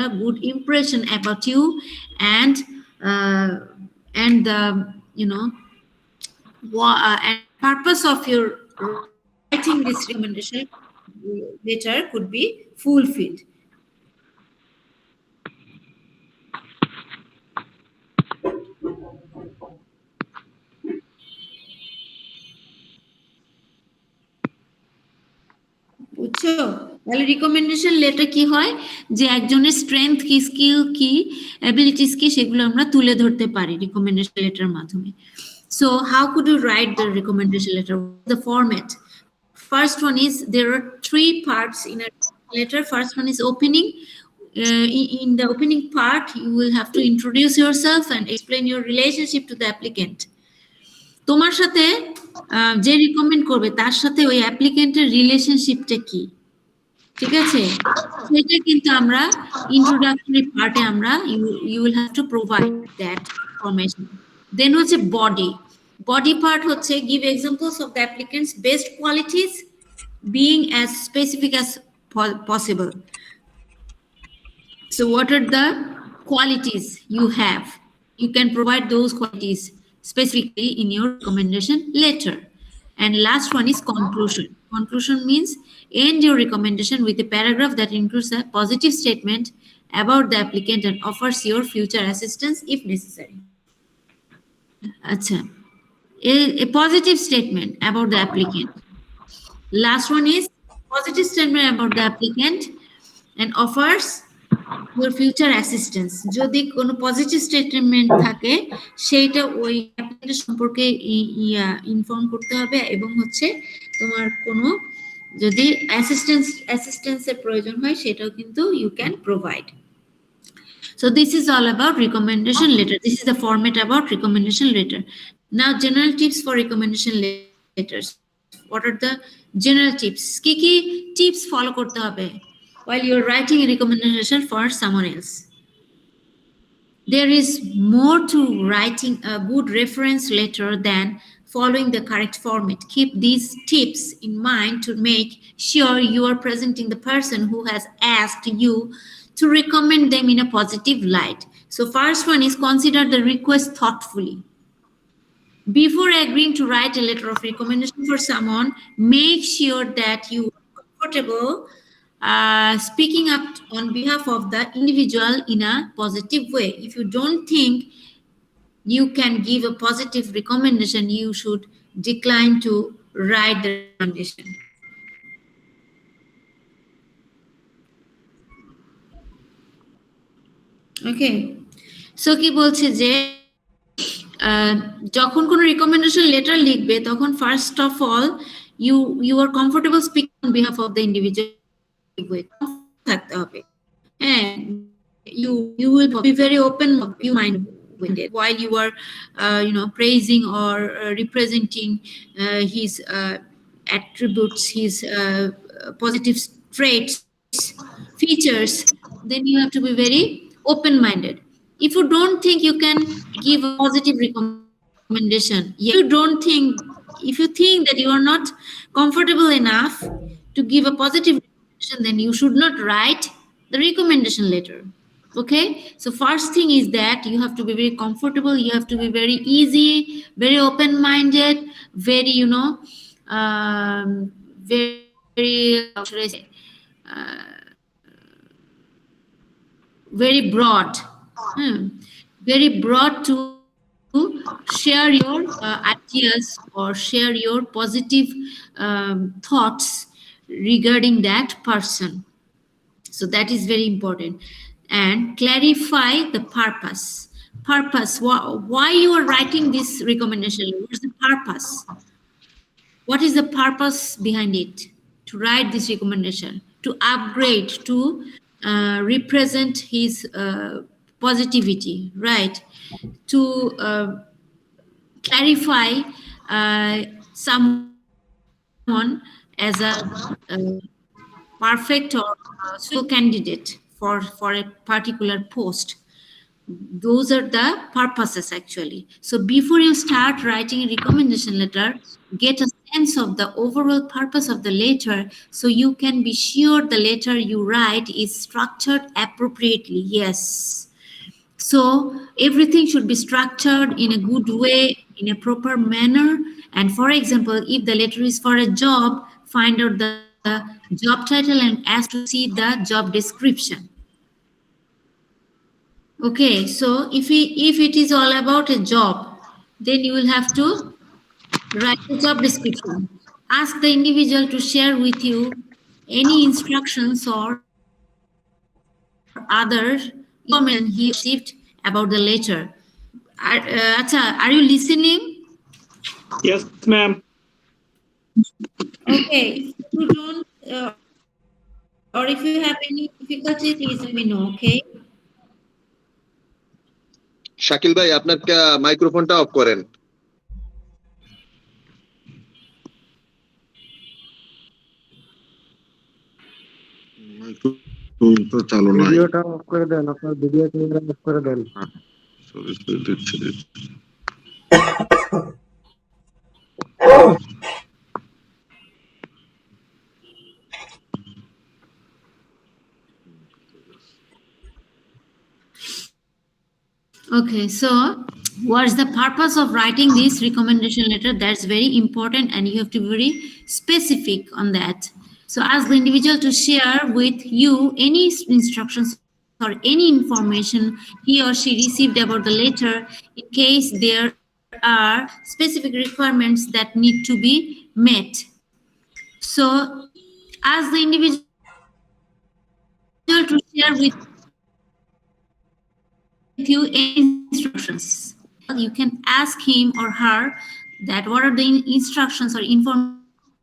a good impression about you, and the and purpose of your writing this recommendation letter could be fulfilled. বুঝছো? তাহলে recommendation letter কি হয়, যে একজনের strength কি, স্কিল কি, অ্যাবিলিটিস কি, সেগুলো আমরা তুলে ধরতে পারি রিকমেন্ডেশন লেটারের মাধ্যমে। So how could you write the recommendation letter? The format. First one is, there are 3 parts in a letter. First one is opening. In the opening part, you will have to introduce yourself and explain your relationship to the applicant. তোমার সাথে যে recommend করবে তার সাথে ওই অ্যাপ্লিকেন্টের রিলেশনশিপটা কি, ঠিক আছে, সেটা কিন্তু আমরা ইন্ট্রোডাক্টরি পার্টে আমরা you will have to provide that information. Then হচ্ছে বডি পার্ট হচ্ছে, give examples of the applicants best qualities being as specific as possible. So what are the qualities you have? You can provide those qualities specifically in your recommendation letter. And last one is conclusion. Conclusion means end your recommendation with a paragraph that includes a positive statement about the applicant and offers your future assistance if necessary. Acha. A positive statement about the applicant. Last one is positive statement about the applicant and offers your future assistance. যদি কোনো positive statement থাকে সেইটা ওই অ্যাপ্লিকেন্টের সম্পর্কে inform করতে হবে, এবং হচ্ছে তোমার কোনো যদি অ্যাসিস্ট্যান্সের প্রয়োজন হয় সেটাও কিন্তু you can provide. So this is all about recommendation letter. This is the format about recommendation letter. Now general tips for recommendation letters. What are the general tips? কি tips follow করতে হবে while you're writing a recommendation for someone else? There is more to writing a good reference letter than following the correct format. Keep these tips in mind to make sure you are presenting the person who has asked you to recommend them in a positive light. So first one is, consider the request thoughtfully. Before agreeing to write a letter of recommendation for someone, make sure that you are comfortable speaking up on behalf of the individual in a positive way. If you don't think you can give a positive recommendation, you should decline to write the recommendation. Okay, so কি বলছে যে যখন কোনো recommendation letter লিখবে তখন first of all you are comfortable speaking on behalf of the individual থাকতে হবে। হ্যাঁ, you will be very open minded while you are praising or representing his attributes, his positive traits, features. Then you have to be very open minded. If you don't think you can give a positive recommendation, if you think that you are not comfortable enough to give a positive recommendation, then you should not write the recommendation letter. Okay, so first thing is that you have to be very comfortable, you have to be very easy, very open minded, very very how should I say, very broad, very broad to share your ideas or share your positive thoughts regarding that person. So that is very important. And clarify the purpose. Why you are writing this recommendation? What is the purpose? What is the purpose behind it? To write this recommendation, to upgrade, to represent his positivity, right? To clarify someone as a perfect or suitable candidate for a particular post. Those are the purposes actually. So before you start writing a recommendation letter, get a sense of the overall purpose of the letter, so you can be sure the letter you write is structured appropriately. Yes. So everything should be structured in a good way, in a proper manner. And for example, if the letter is for a job, find out the job title and ask to see the job description. Okay, so if it is all about a job, then you will have to write the job description. Ask the individual to share with you any instructions or other information he received about the letter. Acha, are you listening? Yes, ma'am. Okay, if you don't, or if you have any difficulty, please let me know, okay? Shakil ভাই আপনার মাইক্রোফোনটা of করেন। তো চালু নাই, ভিডিওটা of করে দেন, আপনার ভিডিও ক্যামেরা অফ করে দেন। সরি সরি দিচ্ছি। Okay, so what's the purpose of writing this recommendation letter? That's very important, and you have to be very specific on that. So ask the individual to share with you any instructions or any information he or she received about the letter in case there are specific requirements that need to be met. So ask the individual to share with you any instructions. You can ask him or her that what are the instructions or information that should be provided in the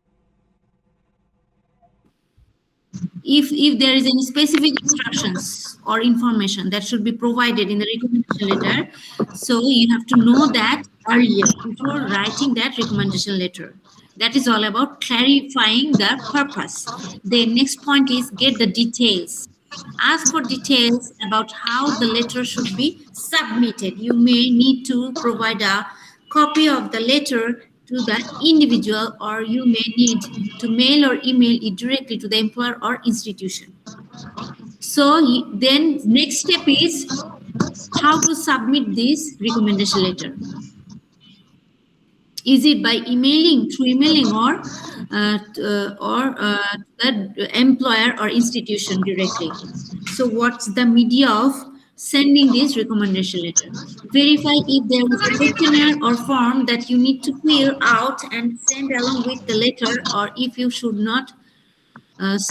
recommendation letter. If there is any specific instructions or information that should be provided in the recommendation letter, so you have to know that earlier before writing that recommendation letter. That is all about clarifying the purpose. The next point is get the details. Ask for details about how the letter should be submitted. You may need to provide a copy of the letter to the individual, or you may need to mail or email it directly to the employer or institution. So then next step is how to submit this recommendation letter. Is it by emailing, through emailing, or the employer or institution directly? So what's the media of sending this recommendation letter? Verify if there is a questionnaire or form that you need to fill out and send along with the letter, or if you should not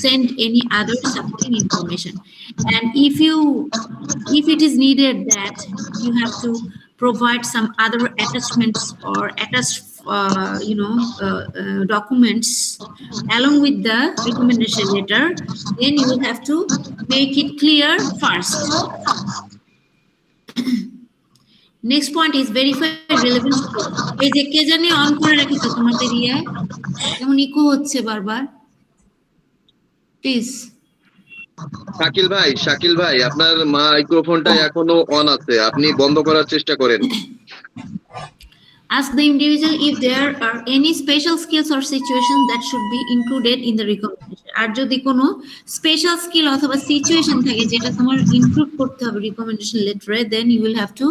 send any other supporting information. And if it is needed that you have to provide some other attachments or attached documents along with the recommendation letter, then you will have to make it clear first. Next point is verify relevant scope. এই যে কে জানি on করে রেখেছে তোমাদের ইয়ে যেমন eco হচ্ছে বারবার, প্লিজ। শাকিল ভাই আপনার মাইক্রোফোনটা এখনো অন আছে, আপনি বন্ধ করার চেষ্টা করেন। Ask the individual if there are any special skills or situations that should be included in the recommendation. আর যদি কোনো স্পেশাল স্কিল অথবা সিচুয়েশন থাকে যেটা তোমার ইনক্লুড করতে হবে recommendation লেটারে, then you will have to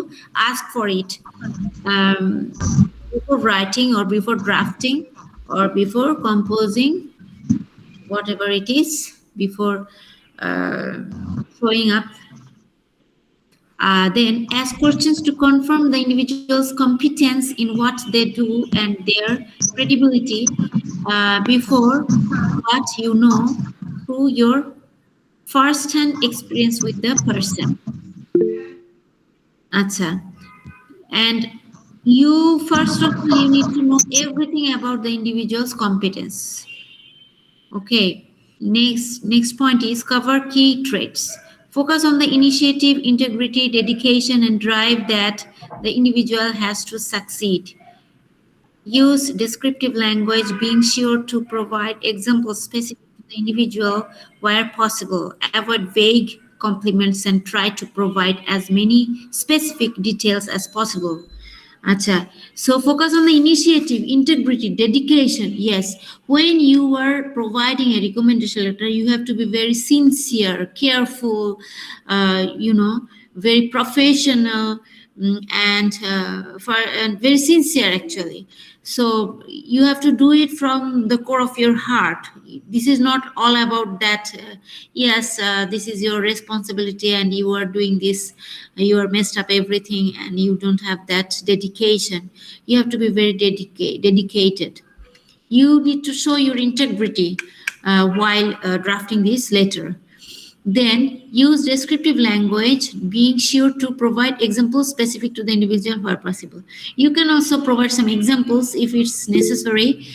ask for it before writing or before drafting or before composing, whatever it is, before showing up. Then ask questions to confirm the individual's competence in what they do and their credibility before what you know through your first-hand experience with the person. Acha. And you, first of all, you need to know everything about the individual's competence. Okay. Next point is cover key traits. Focus on the initiative, integrity, dedication, and drive that the individual has to succeed. Use descriptive language, being sure to provide examples specific to the individual where possible. Avoid vague compliments and try to provide as many specific details as possible. Acha. So focus on the initiative, integrity, dedication. Yes. When you are providing a recommendation letter, you have to be very sincere, careful, very professional, and very sincere actually. So you have to do it from the core of your heart. This is not all about that. This is your responsibility, and you are doing this. You are messed up everything, and you don't have that dedication. You have to be very dedicated. You need to show your integrity while drafting this letter. Then use descriptive language, being sure to provide examples specific to the individual where possible. You can also provide some examples if it's necessary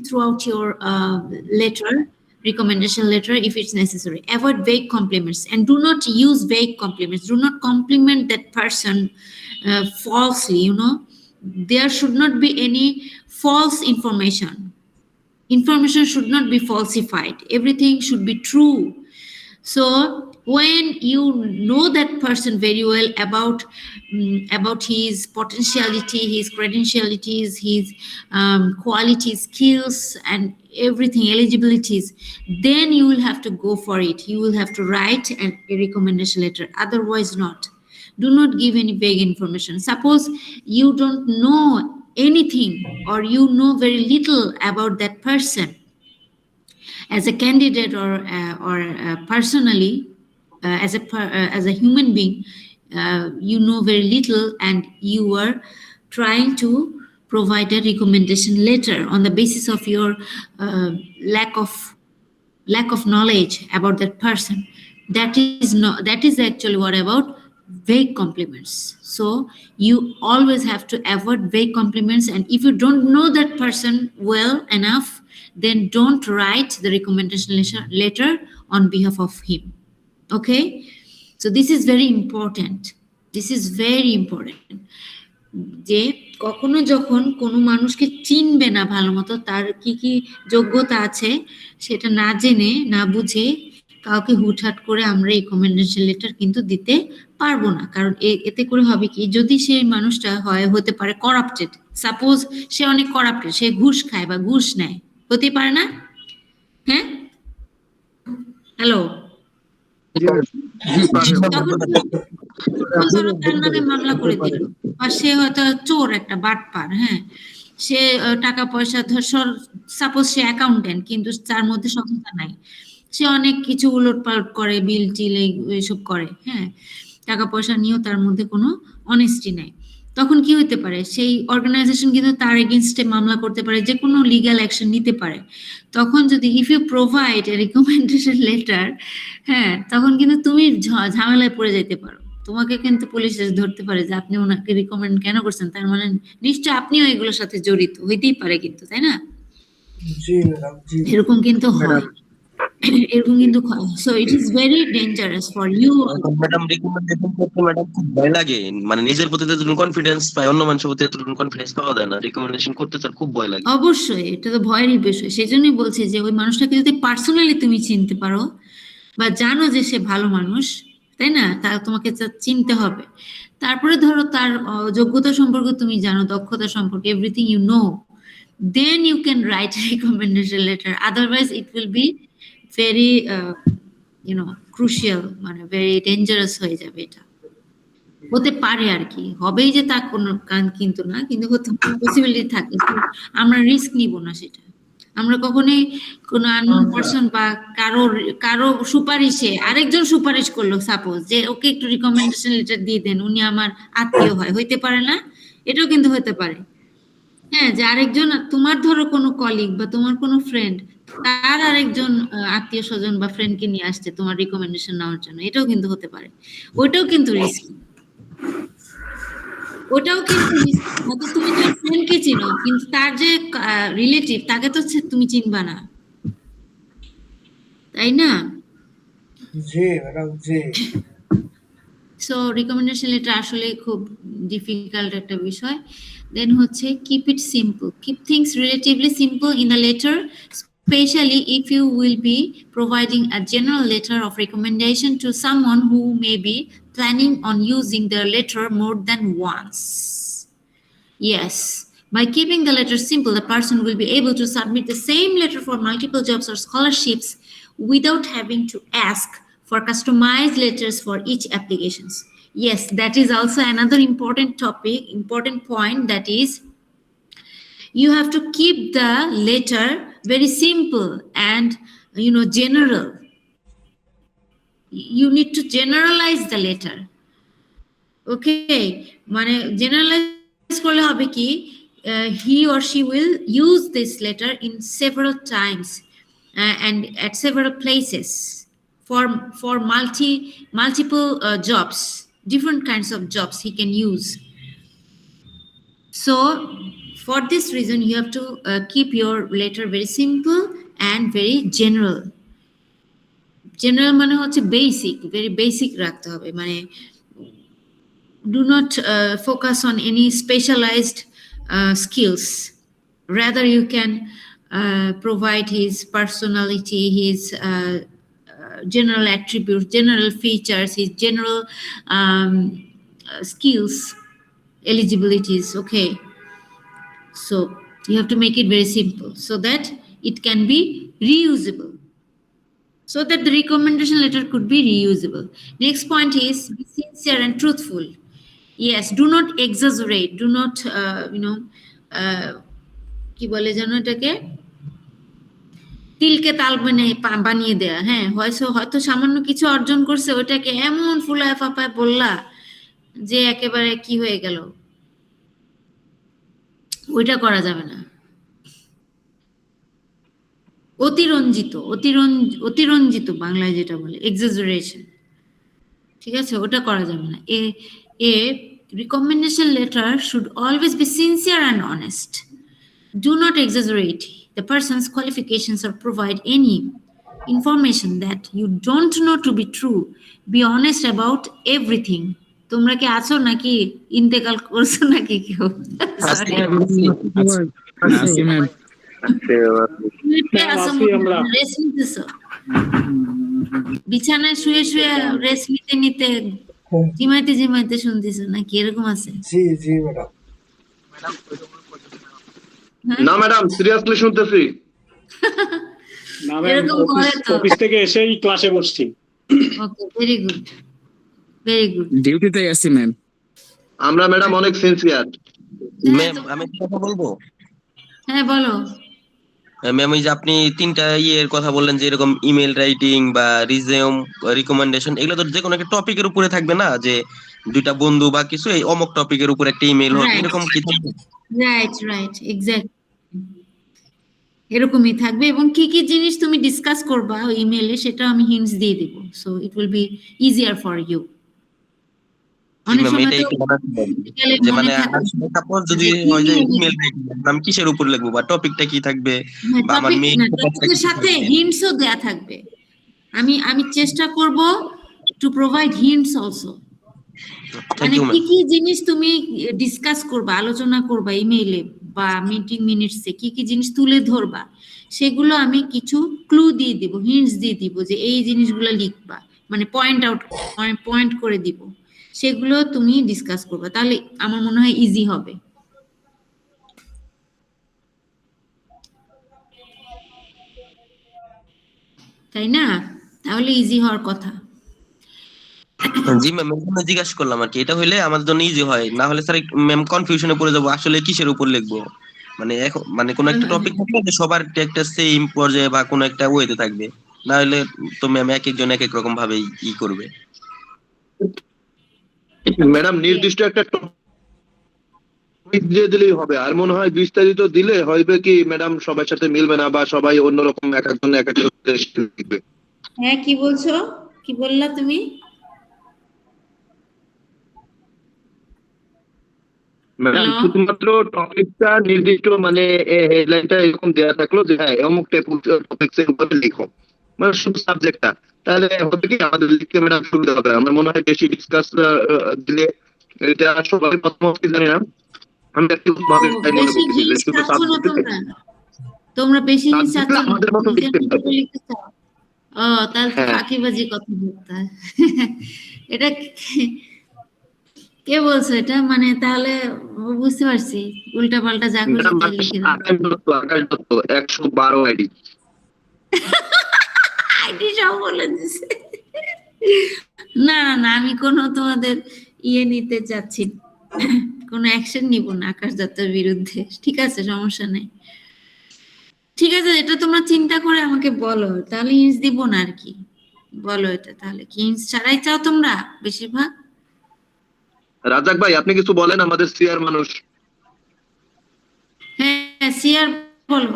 throughout your recommendation letter if it's necessary. Avoid vague compliments and do not use vague compliments. Do not compliment that person falsely, There should not be any false information. Information should not be falsified. Everything should be true. So when you know that person very well about his potentiality, his credentialities, his qualities, skills, and everything, eligibilities, then you will have to go for it. You will have to write a recommendation letter. Otherwise, not. Do not give any vague information. Suppose you don't know anything or you know very little about that person as a candidate or personally as a human being, you know very little, and you are trying to provide a recommendation letter on the basis of your lack of knowledge about that person. That is actually what about vague compliments. So you always have to avoid vague compliments, and if you don't know that person well enough, then don't write the recommendation letter on behalf of him. Okay, so this is very important. যে কখনো যখন কোনো মানুষকে চিনবে না ভালো মতো, তার কি কি যোগ্যতা আছে সেটা না জেনে না বুঝে কাউকে হুটহাট করে আমরা রিকমেন্ডেশন লেটার কিন্তু দিতে পারবো না। কারণ এতে করে হবে কি, যদি সেই মানুষটা হতে পারে করাপ্টেড, সাপোজ সে অনেক করাপ্টেড, সে ঘুষ খায় বা ঘুষ নেয়, হতে পারে না? হ্যাঁ, হ্যালো, তার নামে মামলা করে দিল, বা সে হয়তো চোর, একটা বাটপার, হ্যাঁ, সে টাকা পয়সা সাপোজ সে অ্যাকাউন্টেন্ট কিন্তু তার মধ্যে সততা নাই, সে অনেক কিছু উলটপালট করে, বিল টিল এইসব করে, হ্যাঁ, টাকা পয়সা নিয়েও তার মধ্যে কোনো অনেস্টি নাই। তখন কি হতে পারে, সেই অর্গানাইজেশন কিন্তু তার এগেনস্টে মামলা করতে পারে, যে কোনো লিগ্যাল অ্যাকশন নিতে পারে। তখন যদি if you provide a recommendation letter, হ্যাঁ, তখন কিন্তু তুমি ঝামেলায় পড়ে যেতে পারো। তোমাকে কিন্তু পুলিশ ধরতে পারে যে আপনি ওনাকে রিকমেন্ড কেন করছেন, তার মানে নিশ্চয় আপনিও এগুলোর সাথে জড়িত হইতেই পারে কিন্তু, তাই না? এরকম কিন্তু হয়, এরকম কিন্তু হয়। So it is very dangerous for you. Madam, recommendation করতে ম্যাডাম খুব ভয় লাগে, মানে নিজের প্রতি যতটুকু কনফিডেন্স পাই অন্য মানুষের প্রতি ততটুকু কনফিডেন্স পাওয়া যায় না। রিকমেন্ডেশন করতে তার খুব ভয় লাগে। অবশ্যই, এটা তো ভয়েরই বিষয়। সেজন্যই বলছি যে ওই মানুষটাকে যদি পার্সোনালি তুমি চিনতে পারো বা জানো যে সে ভালো মানুষ, তাই না, তা তোমাকে চিনতে হবে। তারপরে ধরো তার যোগ্যতা সম্পর্কে তুমি জানো, দক্ষতা সম্পর্কে, everything you know, then you can write a recommendation letter. Otherwise it will be very crucial, মানে very dangerous হয়ে যাবে। এটা হতে পারে আর কি, হবেই যে তা কোনো কিন্তু না, কিন্তু হতে পসিবিলিটি থাকে, আমরা রিস্ক নিব না সেটা। আমরা কখনোই কোনো আননোন পারসন বা কারো সুপারিশে আরেকজন সুপারিশ করলো, সাপোজ যে ওকে একটু রিকমেন্ডেশন লেটার দিয়ে দেন, উনি আমার আত্মীয় হয়, হইতে পারে না? এটাও কিন্তু হতে পারে, হ্যাঁ, যে আরেকজন তোমার ধরো কোনো কলিগ বা তোমার কোনো ফ্রেন্ড, তার আরেকজন আত্মীয় স্বজন বা ফ্রেন্ডকে নিয়ে আসছে তোমার রিকমেন্ডেশন নেওয়ার জন্য, এটাও কিন্তু হতে পারে। ওটাও কিন্তু রিস্কি, ওটাও কিন্তু হয়তো তুমি তোমার ফ্রেন্ডকে চিনো, কিন্তু তার যে রিলেটিভ তাকে তো তুমি চিনবা না, তাই না? জি ম্যাডাম, জি। সো রিকমেন্ডেশন লেটার আসলে খুব ডিফিকাল্ট একটা বিষয়। দেন হচ্ছে keep it simple, keep things relatively simple in the letter, especially if you will be providing a general letter of recommendation to someone who may be planning on using their letter more than once. Yes. By keeping the letter simple, the person will be able to submit the same letter for multiple jobs or scholarships without having to ask for customized letters for each applications. Yes, that is also another important topic, important point, that is you have to keep the letter very simple and general. You need to generalize the letter. Okay, মানে generalize করলে হবে কি, he or she will use this letter in several times and at several places for multiple jobs, different kinds of jobs he can use. So for this reason you have to keep your letter very simple and very general. General মানে হচ্ছে basic, very basic রাখতে হবে, মানে do not focus on any specialized skills. Rather, you can provide his personality, his general attributes, general features, his general skills, eligibilities. Okay. So you have to make it very simple so that it can be reusable. So that the recommendation letter could be reusable. Next point is be sincere and truthful. Yes, do not exaggerate, do not কি বলে জানো এটাকে, তিলকে তাল বানিয়ে দেয়া। হ্যাঁ, হয়তো সামান্য কিছু অর্জন করছে, ওটাকে এমন ফুলায় ফাপায় বললা যে একেবারে কি হয়ে গেল, ওইটা করা যাবে না। অতিরঞ্জিত বাংলায় যেটা বলে এক্সাজারেশন, ঠিক আছে, ওটা করা যাবে না। A recommendation letter should always be sincere and honest. Do not exaggerate the person's qualifications or provide any information that you don't know to be true. Be honest about everything. তোমরা কি আছো নাকি ইন্তেকাল করছো নাকি কেউ? Sorry. আসি ma'am. Rest নিতেছো? বিছানায় শুয়ে শুয়ে রেস্ট নিতে জিমাইতে শুনতেছো নাকি, এরকম আছে? জি জি ম্যাডাম। না ম্যাডাম, সিরিয়াসলি শুনতেছি। না ম্যাম, অফিস থেকে এসেই ক্লাসে বসছি। ওকে, ভেরি গুড, ভেরি গুড। ডিউটিতে আছি ম্যাম। আমরা ম্যাডাম অনেক সিনসিয়ার। ম্যাম আমি একটা কথা বলবো? হ্যাঁ বলো। ম্যাম ওই যে আপনি তিনটা ইয়ের কথা বললেন যে এরকম ইমেল রাইটিং বা রিজিউম রিকমেন্ডেশন, এগুলো তো যে কোনো একটা টপিকের উপরে থাকবে না, যে দুইটা বন্ধু বা কিছু এই অমুক টপিকের উপর একটা ইমেল হোক, Right. এরকম কি থাকবে? রাইট, এক্স্যাক্ট এরকমই থাকবে। এবং কি কি জিনিস তুমি ডিসকাস করবা ওই ইমেলে, সেটা আমি হিন্টস দিয়ে দিব, so it will be easier for you. অনেক ম্যাম সময় এটাই তো একটু জানার ছিল যে মানে সাপোজ যদি হয় যে ইমেল রাইটিং আমি কিসের উপর লিখবো বা টপিকটা কি থাকবে বা আমার মেইন টপিকের সাথে হিন্টসও দেয়া থাকবে। আমি চেষ্টা করব টু প্রোভাইড হিন্টস অলসো, মানে কি কি জিনিস তুমি ডিসকাস করবা, আলোচনা করবা ইমেইলে বা মিটিং মিনিটসে, কি কি জিনিস তুলে ধরবা, সেগুলো আমি কিছু ক্লু দিয়ে দিব, হিন্টস দিয়ে দিব যে এই জিনিসগুলো লিখবা, মানে পয়েন্ট করে দিব, সেগুলো তুমি ডিসকাস করবা। তাহলে আমার মনে হয় ইজি হবে, তাই না? তাহলে ইজি হওয়ার কথা। জি ম্যাম, আমি জিজ্ঞাসা করলাম আর কি, এটা হইলে আমাদের জন্য ইজি হয়, না হলে স্যার ম্যাম কনফিউশনে পড়ে যাবো আসলে কিসের উপর লিখবো। মানে এখন মানে কোন একটা টপিক থাকলে যে সবার একটা সেম পর্যায়ে বা কোন একটা ওয়েতে থাকবে, না হলে তো ম্যাম এক একজন এক এক রকম ভাবে ই করবে। ম্যাডাম নির্দিষ্ট একটা টপিক দিয়ে দিলেই হবে, আর মনে হয় বিস্তারিত দিলে হইবে কি ম্যাডাম সবার সাথে মিলবে না, বা সবাই অন্যরকম এক একজন এক একটা লিখবে। হ্যাঁ, কি বলছো, কি বললা তুমি? ম্যাডাম শুধুমাত্র টপিকটা নির্দিষ্ট, মানে হেডলাইনটা এরকম দেওয়া থাকলো যে হ্যাঁ অমুক টপিকসের উপরে লিখো, মানে শুধু সাবজেক্টটা, তাহলে হবে কি আমাদের লিখতে ম্যাডাম সুবিধা হবে। আমার মনে হয় বেশি ডিসকাস দিলে, এটা সবাই প্রথম কি জানি না, আমি একটু ভাবে তাই মনে বেশি করতেছি যে হিন্টস শুধু চাচ্ছ না সাবজেক্ট তোমরা বেশি হিন্টস চাচ্ছ না, আমাদের মতো লিখতে হবে। লিখতে চাও। ও, তাহলে তো ফাঁকিবাজি কথা বলতে হয়। এটা কে বলছো এটা? মানে তাহলে বুঝতে পারছি, উল্টা পাল্টা যা খুশি ম্যাডাম তাই লিখে দাও। আকাশ দত্ত 112 আইডি। আইডি সব বলে দিছে। না না না, আমি কোনো তোমাদের ইয়ে নিতে চাচ্ছি না। কোনো অ্যাকশন নিব না আকাশ দত্তের বিরুদ্ধে, ঠিক আছে, সমস্যা নেই। ঠিক আছে, এটা তোমরা চিন্তা করে আমাকে বলো, তাহলে ইন্স দিব না আর কি। বলো এটা তাহলে, কি ইন্স ছাড়াই চাও তোমরা বেশিরভাগ? রাজাক ভাই আপনি কিছু বলেন, আমাদের সিআর মানুষ। হ্যাঁ, সিআর বলো,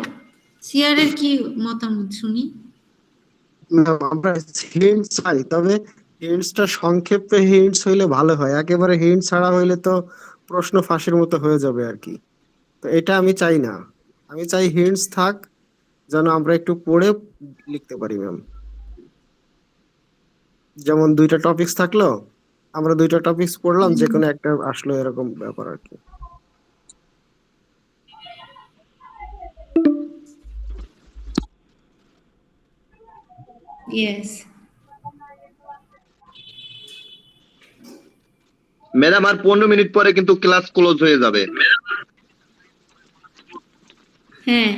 সিআর এর কি মতামত শুনি। না, আমরা হিন্টস চাই, তবে হিন্টসটা সংক্ষেপে হিন্টস হইলে ভালো হয়, একেবারে হিন্ট ছাড়া হইলে তো প্রশ্ন ফাঁসের মতো হয়ে যাবে আর কি। তো এটা আমি চাই না, আমি চাই হিন্টস থাক, যেন আমরা একটু পড়ে লিখতে পারি ম্যাম। যেমন দুইটা টপিকস থাকলো, আমরা দুইটা টপিকস পড়লাম, যে কোনো একটা আসলো, এরকম ব্যাপার আর কি। ইয়েস। ম্যাডাম আর 15 মিনিট পরে কিন্তু ক্লাস ক্লোজ হয়ে যাবে। হ্যাঁ,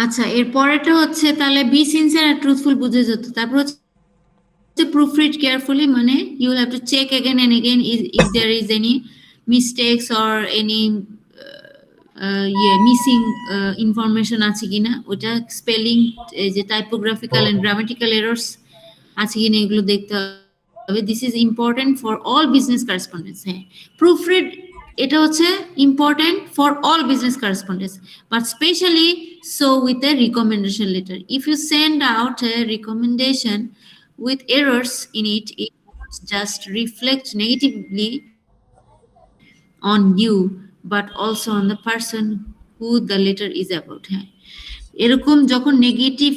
আচ্ছা, এর পরেরটা হচ্ছে তাহলে বি সিনসিয়ার আর ট্রুথফুল বুঝে যেত। তারপর হচ্ছে proofread carefully, মানে you will have to check again and again if there is any mistakes or any missing information আছে কিনা, ওটা স্পেলিং, যে টাইপোগ্রাফিক্যাল এন্ড গ্রামাটিক্যাল এরর্স আছে কিনা এগুলো দেখতে হবে। This is important for all business correspondence. হ্যাঁ, প্রুফরিড এটা হচ্ছে important for all business correspondence, but specially so with a recommendation লেটার। If you send out a recommendation with errors in it, it just reflect negatively on you, but also on the person who the letter is about. হ্যাঁ, এরকম যখন negative,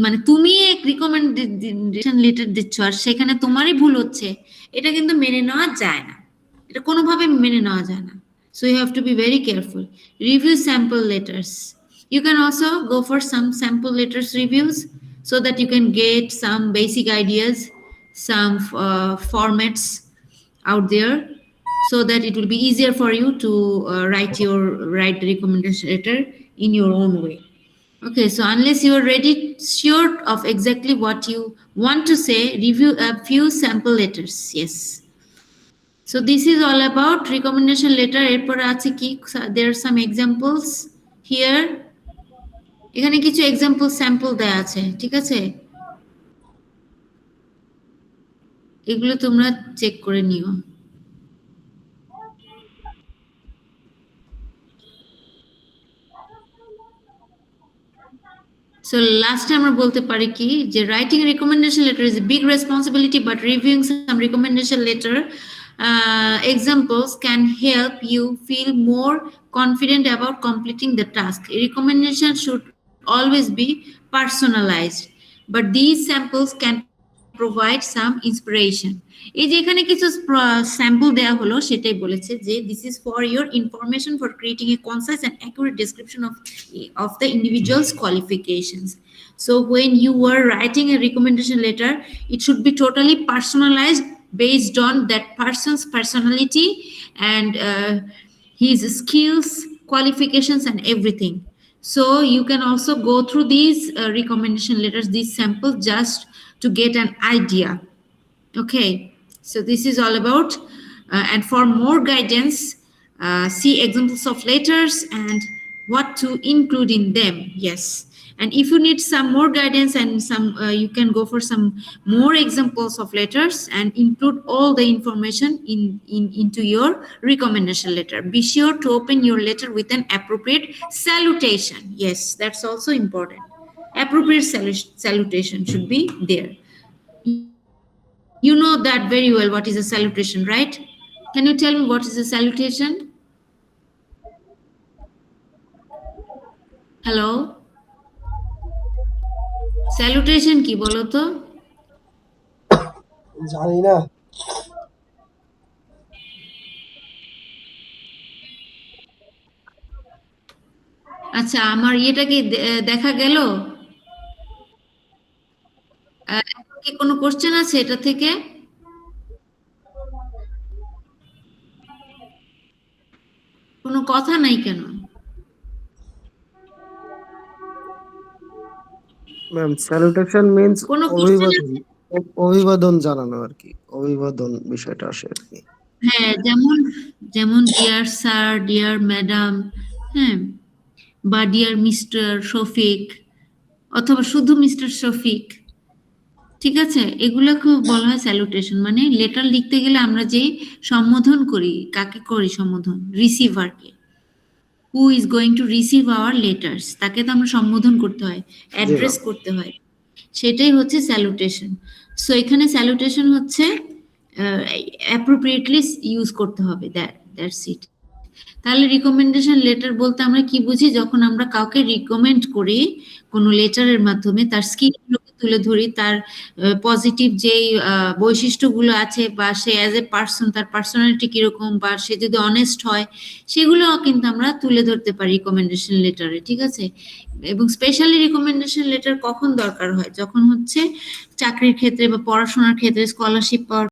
মানে তুমি এক recommendation letter দিচ্ছ আর সেখানে তোমারই ভুল হচ্ছে, এটা কিন্তু মেনে নেওয়া যায় না, এটা কোনোভাবে মেনে নেওয়া যায় না। So you have to be very careful. Review sample letters. You can also go for some sample letters reviews so that you can get some basic ideas, some formats out there, so that it will be easier for you to write the recommendation letter in your own way. Okay, so unless you are ready, sure of exactly what you want to say, review a few sample letters. Yes. So this is all about recommendation letter. এরপর আছে কি, there are some examples here. এখানে কিছু example sample দেয়া আছে, ঠিক আছে, এগুলো তোমরা চেক করে নিও। So last time আমরা বলতে পারি কি, যে writing a recommendation letter is a big responsibility, but reviewing some recommendation letter examples can help you feel more confident about completing the task. A recommendation should always be personalized, but these samples can provide some inspiration. এই যে এখানে কিছু sample দেয়া হলো, সেটাই বলেছে যে this is for your information for creating a concise and accurate description of the individual's qualifications. So when you were writing a recommendation letter, it should be totally personalized based on that person's personality and his skills, qualifications, and everything. So you can also go through these recommendation letters, these samples, just to get an idea. Okay, so this is all about, and for more guidance, see examples of letters and what to include in them. Yes, and if you need some more guidance and some, you can go for some more examples of letters and include all the information into your recommendation letter. Be sure to open your letter with an appropriate salutation. Yes, that's also important. Appropriate salutation should be there. You know that very well, what is a salutation, right? Can you tell me what is a salutation? Hello? Salutation কি বলো তো? জানি না। আচ্ছা, আমার ইয়েটা কি দেখা গেল? কি কোনো কোশ্চেন আছে এটা থেকে? কোনো কথা নাই কেন? ম্যাম স্যালুটেশন মিন্স কোনো কোশ্চেন অভিবাদন, অভিবাদন জানানো আর কি, অভিবাদন বিষয়টা আসে আর কি। হ্যাঁ, যেমন যেমন ডিয়ার স্যার, ডিয়ার ম্যাডাম, হ্যাঁ, বা ডিয়ার মিস্টার শফিক, অথবা শুধু মিস্টার শফিক, ঠিক আছে? এগুলোকে বলা হয় স্যালুটেশন। মানে লেটার লিখতে গেলে আমরা যে সম্বোধন করি, কাকে করি সম্বোধন? রিসিভারকে। Who is going to receive our letters, তাকে তো আমরা সম্বোধন করতে হয়, অ্যাড্রেস করতে হয়, সেটাই হচ্ছে স্যালুটেশন। সো এখানে স্যালুটেশন হচ্ছে অ্যাপ্রোপ্রিয়েটলি ইউজ করতে হবে, দ্যাটস ইট। তাহলে রিকমেন্ডেশন লেটার বলতে আমরা কি বুঝি? যখন আমরা কাউকে রিকমেন্ড করি কোনো লেটারের মাধ্যমে, তার স্কিলগুলোকে তুলে ধরি, তার পজিটিভ যেই বৈশিষ্ট্যগুলো আছে, বা সে অ্যাজ এ পার্সন তার পার্সোনালিটি কিরকম, বা সে যদি অনেস্ট হয়, সেগুলো কিন্তু আমরা তুলে ধরতে পারি রিকমেন্ডেশন লেটারে, ঠিক আছে? এবং স্পেশালি রিকমেন্ডেশন লেটার কখন দরকার হয়? যখন হচ্ছে চাকরির ক্ষেত্রে বা পড়াশোনার ক্ষেত্রে, স্কলারশিপ পাওয়ার